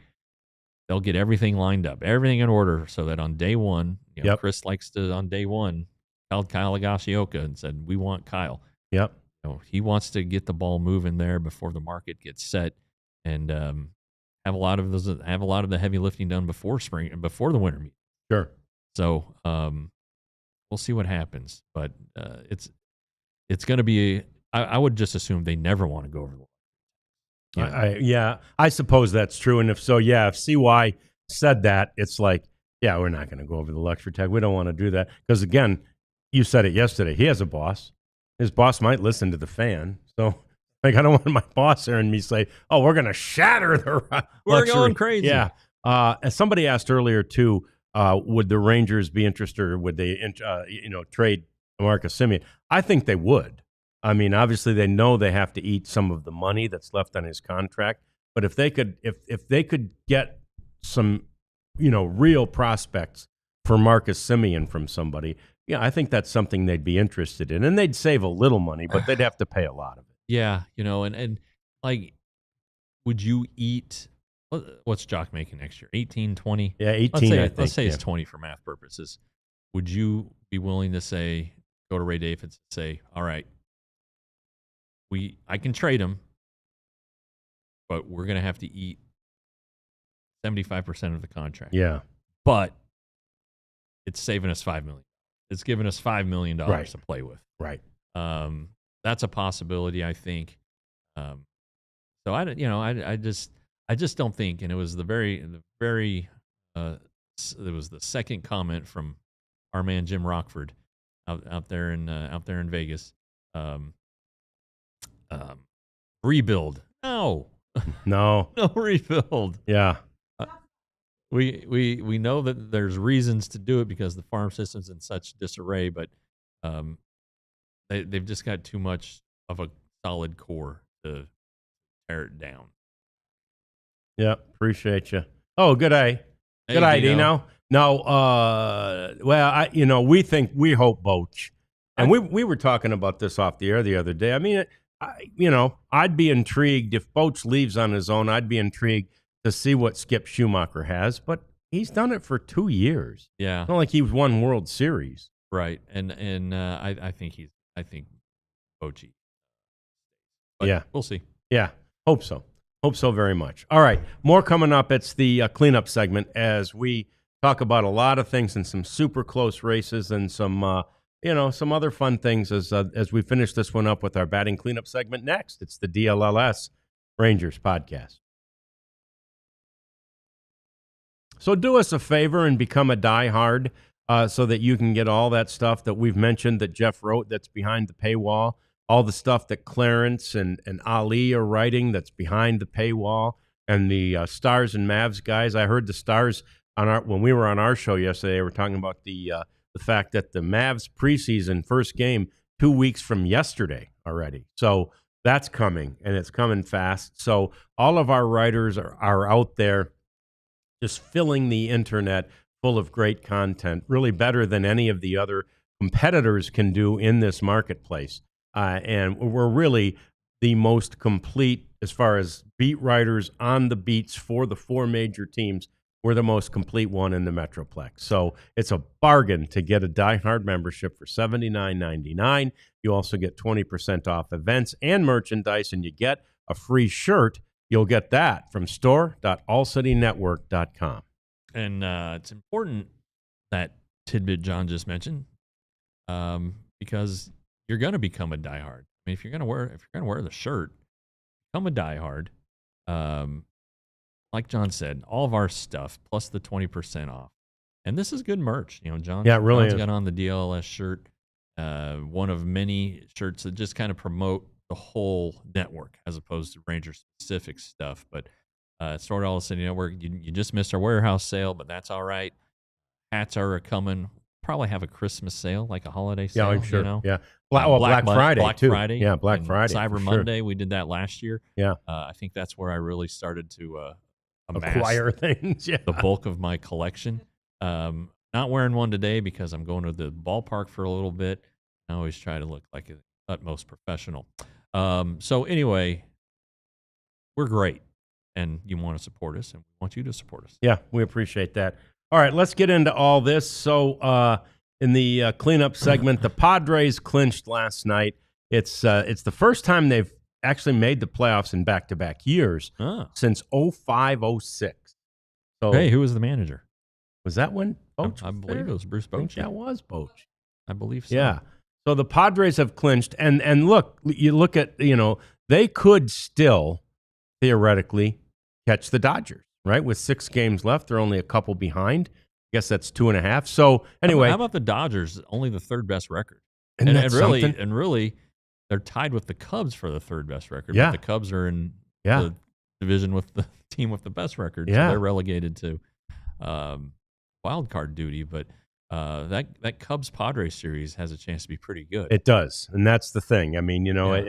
they'll get everything lined up, everything in order, so that on day one, Chris likes to, on day one, called Kyle Higashioka and said, we want Kyle. Yep. He wants to get the ball moving there before the market gets set, and have a lot of the heavy lifting done before the winter meet. Sure. So we'll see what happens, but it's going to be. I would just assume they never want to go over the. I suppose that's true. And if so, if CY said that, it's like, we're not going to go over the luxury tag. We don't want to do that. Because again, you said it yesterday. He has a boss. His boss might listen to the fan. So, I don't want my boss hearing me say, oh, we're going to shatter the We're luxury. Going crazy. Yeah. As somebody asked earlier, too, would the Rangers be interested, or would they, trade Marcus Semien? I think they would. I mean, obviously, they know they have to eat some of the money that's left on his contract. But if they could get some, real prospects for Marcus Semien from somebody, I think that's something they'd be interested in. And they'd save a little money, but they'd have to pay a lot of it. Yeah, and like, would you eat? What's Jock making next year? 18, 20? Yeah, 18. Let's say it's 20 for math purposes. Would you be willing to go to Ray Davis and say, all right, I can trade him, but we're going to have to eat 75% of the contract. Yeah. But it's saving us $5 million. It's giving us $5 million to play with. Right. That's a possibility, I think. So I just don't think, and it was it was the second comment from our man Jim Rockford out there in Vegas. Rebuild? No No rebuild. Yeah. we know that there's reasons to do it because the farm system's in such disarray, but they've just got too much of a solid core to tear it down. Yeah, appreciate you. Oh, good day. Hey, Good day, Dino. Dino. No, well, we hope Boach. And we were talking about this off the air the other day. I mean, I'd be intrigued if Boach leaves on his own. I'd be intrigued to see what Skip Schumacher has, but he's done it for 2 years. Yeah, It's not like he's won World Series. right. And I think Bochy. But Yeah, we'll see. yeah. Hope so. Hope so very much. All right, more coming up. It's the cleanup segment as we talk about a lot of things and some super close races and some some other fun things as we finish this one up with our batting cleanup segment next. It's the DLLS Rangers podcast. So do us a favor and become a diehard so that you can get all that stuff that we've mentioned that Jeff wrote that's behind the paywall, all the stuff that Clarence and Ali are writing that's behind the paywall, and the Stars and Mavs guys. I heard the Stars when we were on our show yesterday, they were talking about the fact that the Mavs preseason first game 2 weeks from yesterday already. So that's coming, and it's coming fast. So all of our writers are out there just filling the internet full of great content, really better than any of the other competitors can do in this marketplace. And we're really the most complete as far as beat writers on the beats for the four major teams. We're the most complete one in the Metroplex. So it's a bargain to get a diehard membership for $79.99. You also get 20% off events and merchandise, and you get a free shirt. You'll get that from store.allcitynetwork.com. And it's important that tidbit John just mentioned because you're going to become a diehard. I mean, if you're going to wear the shirt, become a diehard. Like John said, all of our stuff plus the 20% off, and this is good merch. John. Yeah, it really John's is. got on the DLLS shirt, one of many shirts that just kind of promote the whole network as opposed to Ranger specific stuff. But Store ALLCITY Network, you just missed our warehouse sale, but that's all right. Hats are coming. Probably have a Christmas sale, like a holiday sale. Yeah, I'm sure. Yeah. Black Friday, too. Friday. Yeah, Black and Friday. Cyber Monday, we did that last year. Yeah. I think that's where I really started to amass Acquire things. Yeah. the bulk of my collection. Not wearing one today because I'm going to the ballpark for a little bit. I always try to look like an utmost professional. So anyway, we're great, and you want to support us, and we want you to support us. Yeah, we appreciate that. All right, let's get into all this. So in the cleanup segment, the Padres clinched last night. It's the first time they've actually made the playoffs in back-to-back years since 05-06. So, hey, who was the manager? Was that when Boach? I believe it was Bruce Bochy. That was Boach. I believe so. Yeah. So the Padres have clinched, and look, you look at, they could still theoretically catch the Dodgers, right? With 6 games left, they're only a couple behind. I guess that's 2.5. So anyway, how about the Dodgers? Only the third best record, and really, they're tied with the Cubs for the third best record. Yeah. But the Cubs are in the division with the team with the best record, so they're relegated to wild card duty. But that Cubs Padres series has a chance to be pretty good. It does, and that's the thing. I mean,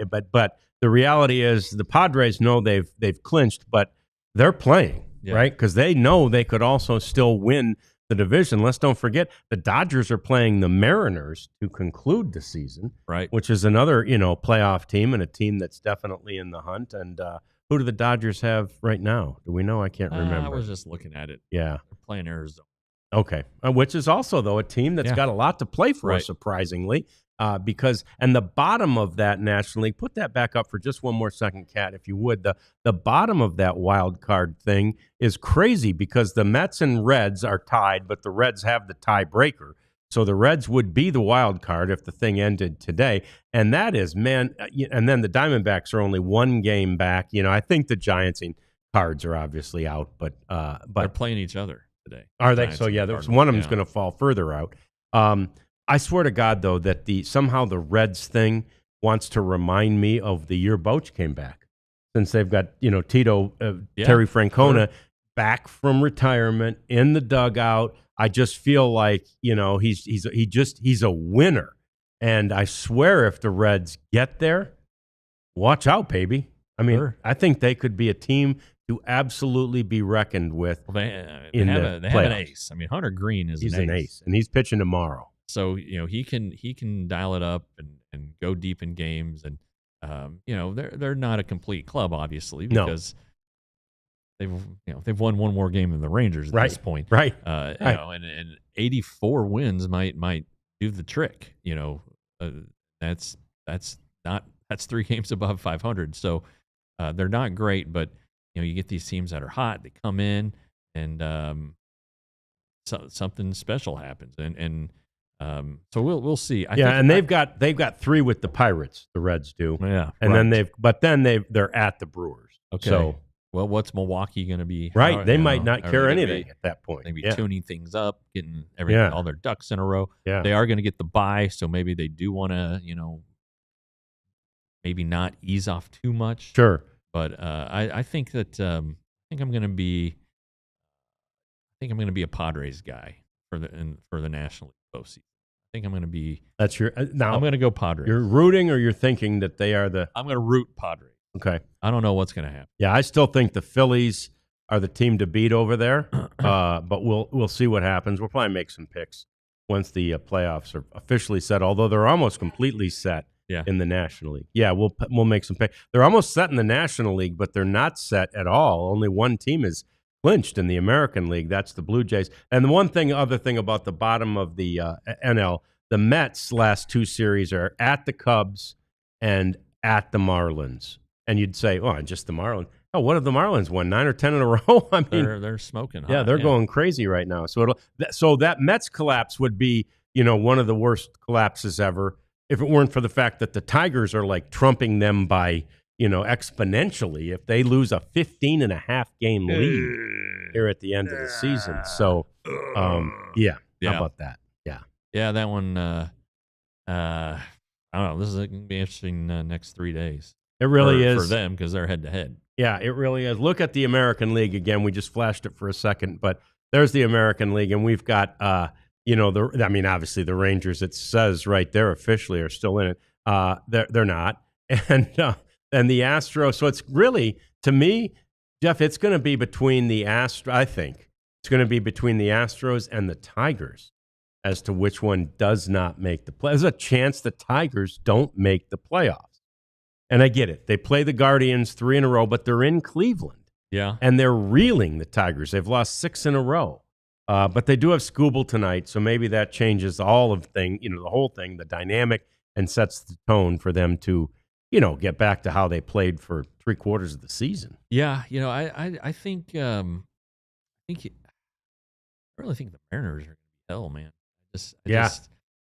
but the reality is the Padres know they've clinched, but they're playing right because they know they could also still win the division. Let's don't forget the Dodgers are playing the Mariners to conclude the season, right? Which is another playoff team and a team that's definitely in the hunt. And who do the Dodgers have right now? Do we know? I can't remember. I was just looking at it. Yeah, they're playing Arizona. Okay, which is also, though, a team that's got a lot to play for, surprisingly, because the bottom of that National League, put that back up for just one more second, Kat, if you would. The bottom of that wild card thing is crazy because the Mets and Reds are tied, but the Reds have the tiebreaker. So the Reds would be the wild card if the thing ended today. And that is, and then the Diamondbacks are only 1 game back. I think the Giants and Cards are obviously out, but they're playing each other today. Are they? So there's one of them's going to fall further out. I swear to God, though, that somehow the Reds thing wants to remind me of the year Boach came back, since they've got Tito, Terry Francona back from retirement in the dugout. I just feel like, he's a winner. And I swear if the Reds get there, watch out, baby. I mean, Sure. I think they could be a team to absolutely be reckoned with. Well, they have an ace. I mean, Hunter Green is an ace, and he's pitching tomorrow. So he can dial it up and go deep in games, and they're not a complete club, obviously, because they've won one more game than the Rangers at this point, right? And 84 wins might do the trick. That's 3 games above 500. So they're not great, but you get these teams that are hot. They come in and something special happens, and so we'll see. They've got 3 with the Pirates. The Reds do, and then they're at the Brewers. Okay. So, well, what's Milwaukee going to be? Right, they might not care anything at that point. Maybe tuning things up, getting everything, all their ducks in a row. Yeah. They are going to get the bye, so maybe they do want to, maybe not ease off too much. Sure, but I think that I think I'm going to be a Padres guy for the National League postseason. I think I'm going to be. That's your now. I'm going to go Padres. You're rooting, or you're thinking that they are the. I'm going to root Padres. Okay. I don't know what's going to happen. Yeah, I still think the Phillies are the team to beat over there, but we'll see what happens. We'll probably make some picks once the playoffs are officially set. Although they're almost completely set in the National League. Yeah, we'll make some picks. They're almost set in the National League, but they're not set at all. Only one team is clinched in the American League. That's the Blue Jays. And the other thing about the bottom of the NL, the Mets' last 2 series are at the Cubs and at the Marlins. And you'd say, oh, just the Marlins. Oh, what have the Marlins won? 9 or 10 in a row? I mean, they're smoking hot. Yeah, they're going crazy right now. So that Mets collapse would be, one of the worst collapses ever if it weren't for the fact that the Tigers are like trumping them by, exponentially if they lose a 15.5 game lead here at the end of the season. So, how about that? Yeah, that one. I don't know. This is going to be interesting next 3 days. It really is for them because they're head to head. Yeah, it really is. Look at the American League again. We just flashed it for a second, but there's the American League, and we've got obviously the Rangers. It says right there officially are still in it. They're not, and the Astros. So it's really, to me, Jeff, it's going to be between the Astros. I think it's going to be between the Astros and the Tigers as to which one does not make the play. There's a chance the Tigers don't make the playoffs. And I get it. They play the Guardians 3 in a row, but they're in Cleveland. Yeah. And they're reeling, the Tigers. They've lost 6 in a row. But they do have Skubal tonight, so maybe that changes the whole thing, the dynamic, and sets the tone for them to, get back to how they played for 3/4 of the season. Yeah, I think I really think the Mariners are going to be hell, man.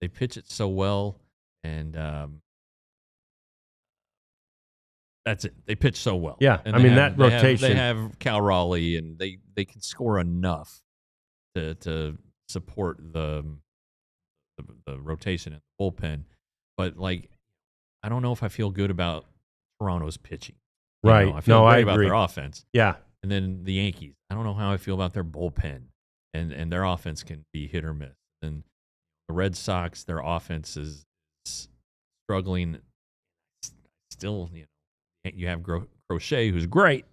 They pitch it so well, and that's it. They pitch so well. Yeah, and that rotation. They have Cal Raleigh, and they can score enough to support the rotation and the bullpen. But I don't know if I feel good about Toronto's pitching. Right. I feel great about agree. their offense. Yeah. And then the Yankees. I don't know how I feel about their bullpen, and their offense can be hit or miss. And the Red Sox, their offense is struggling. Still, you have Crochet, who's great.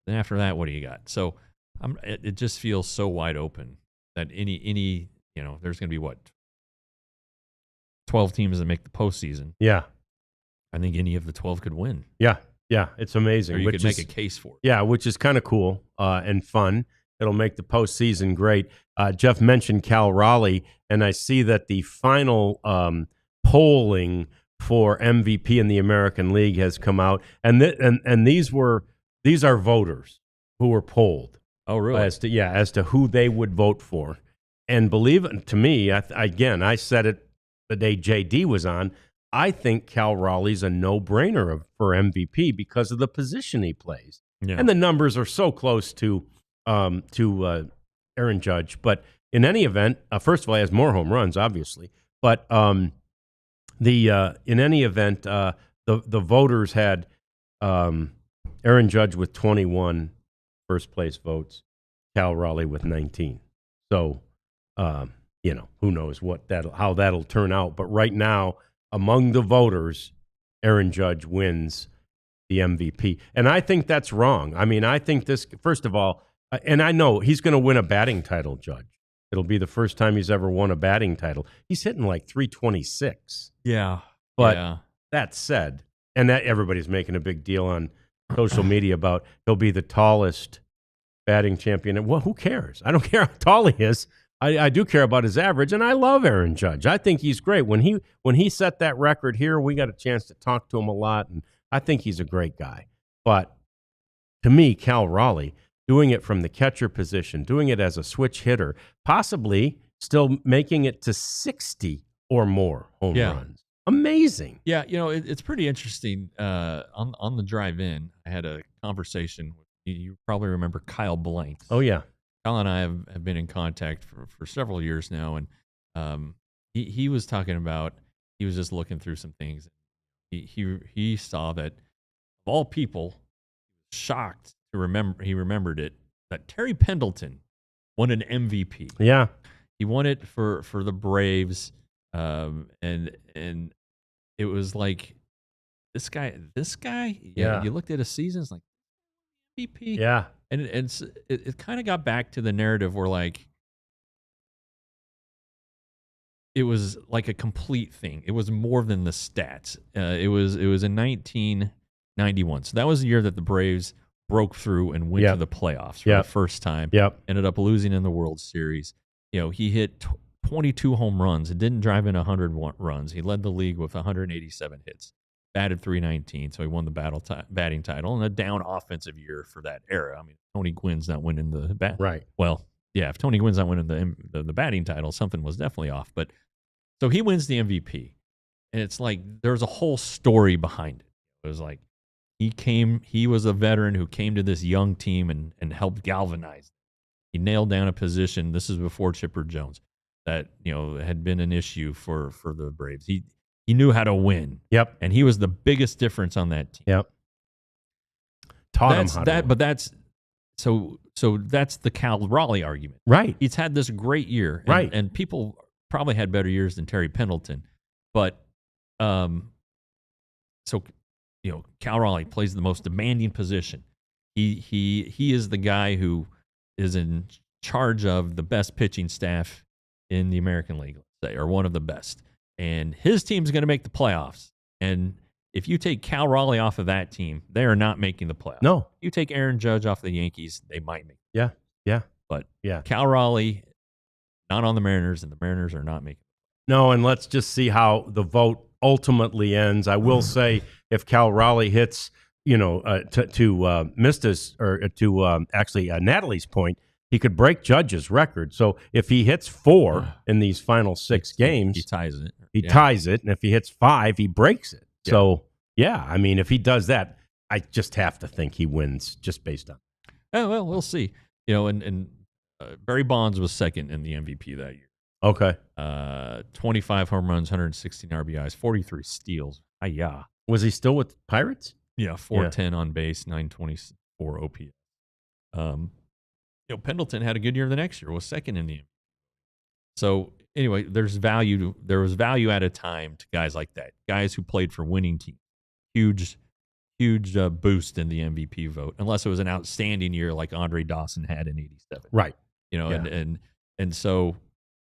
Then after that, what do you got? So it just feels so wide open that any there's going to be 12 teams that make the postseason. Yeah. I think any of the 12 could win. Yeah. Yeah. It's amazing. Or you could make a case for it. Yeah, which is kind of cool and fun. It'll make the postseason great. Jeff mentioned Cal Raleigh, and I see that the final polling for MVP in the American League has come out, and these are voters who were polled. Oh, really? As to who they would vote for, and believe it to me, I said it the day JD was on. I think Cal Raleigh's a no-brainer for MVP because of the position he plays, and the numbers are so close to Aaron Judge. But in any event, first of all, he has more home runs, obviously, but in any event, the voters had Aaron Judge with 21 first place votes, Cal Raleigh with 19. So, who knows how that'll turn out. But right now, among the voters, Aaron Judge wins the MVP. And I think that's wrong. I mean, I think this, first of all, and I know he's going to win a batting title, Judge. It'll be the first time he's ever won a batting title. He's hitting like 326. Yeah. But that said, and that everybody's making a big deal on social media about he'll be the tallest batting champion. Well, who cares? I don't care how tall he is. I do care about his average, and I love Aaron Judge. I think he's great. When he set that record here, we got a chance to talk to him a lot, and I think he's a great guy. But to me, Cal Raleigh, doing it from the catcher position, doing it as a switch hitter, possibly still making it to 60 or more home runs. Amazing. Yeah, it's pretty interesting. On the drive in, I had a conversation with, you probably remember Kyle Blanks. Oh, yeah. Kyle and I have been in contact for several years now, and he was talking about, he was just looking through some things. He saw that, of all people, shocked to remember, he remembered it, that Terry Pendleton won an MVP. Yeah. He won it for the Braves, and it was like, this guy. Yeah. You looked at his season, it's like MVP. Yeah. And it kind of got back to the narrative where, like, it was like a complete thing. It was more than the stats. It was in 1991. So that was the year that the Braves broke through and went to the playoffs for the first time. Yep. Ended up losing in the World Series. He hit 22 home runs. It didn't drive in 100 runs. He led the league with 187 hits. Batted .319, so he won the batting title, and a down offensive year for that era. I mean, Tony Gwynn's not winning the right. Well, yeah, if Tony Gwynn's not winning the batting title, something was definitely off. But so he wins the MVP, and it's like there's a whole story behind it. It was like he was a veteran who came to this young team and helped galvanize. He nailed down a position. This is before Chipper Jones, that had been an issue for the Braves. He knew how to win. Yep. And he was the biggest difference on that team. Yep. Taught him how to win. But that's so that's the Cal Raleigh argument. Right. He's had this great year. And, right. And people probably had better years than Terry Pendleton. But Cal Raleigh plays the most demanding position. He is the guy who is in charge of the best pitching staff in the American League, let's say, or one of the best. And his team's going to make the playoffs. And if you take Cal Raleigh off of that team, they are not making the playoffs. No. You take Aaron Judge off the Yankees, they might make it. Yeah. Yeah. But yeah. Cal Raleigh, not on the Mariners, and the Mariners are not making it. No, and let's just see how the vote ultimately ends. I will say, if Cal Raleigh hits, to Mista's, or to Natalie's point, he could break Judge's record. So if he hits 4 in these final 6 games, he ties it. He ties it, and if he hits 5, he breaks it. Yeah. So, I mean, if he does that, I just have to think he wins just based on. Oh, well, we'll see. And Barry Bonds was second in the MVP that year. Okay. 25 home runs, 116 RBIs, 43 steals. Yeah. Was he still with Pirates? Yeah, 410 on base, 924 OPS. Pendleton had a good year the next year, was second in the MVP. So anyway, there was value at a time to guys like that, guys who played for winning teams. Huge boost in the MVP vote, unless it was an outstanding year like Andre Dawson had in '87. Right. And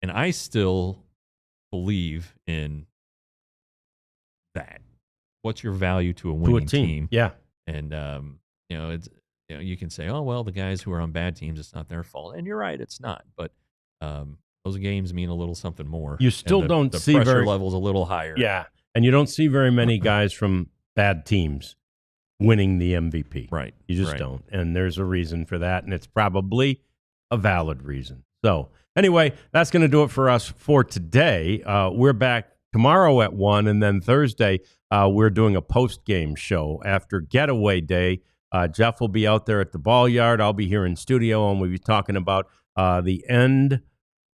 I still believe in that. What's your value to a winning team? Yeah. And it's you can say, oh well, the guys who are on bad teams, it's not their fault, and you're right, it's not. But those games mean a little something more. You still don't see the pressure level's a little higher. Yeah, and you don't see very many guys from bad teams winning the MVP. Right. You just don't, and there's a reason for that, and it's probably a valid reason. So anyway, that's going to do it for us for today. We're back tomorrow at 1, and then Thursday we're doing a post-game show after Getaway Day. Jeff will be out there at the ball yard. I'll be here in studio, and we'll be talking about the end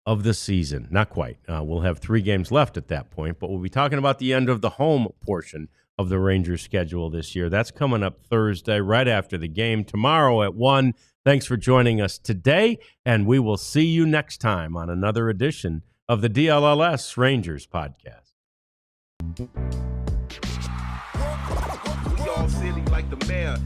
of the season. Not quite. We'll have 3 games left at that point, but we'll be talking about the end of the home portion of the Rangers schedule this year. That's coming up Thursday, right after the game. Tomorrow at 1, Thanks for joining us today, and we will see you next time on another edition of the DLLS Rangers podcast. We all silly like the mayor.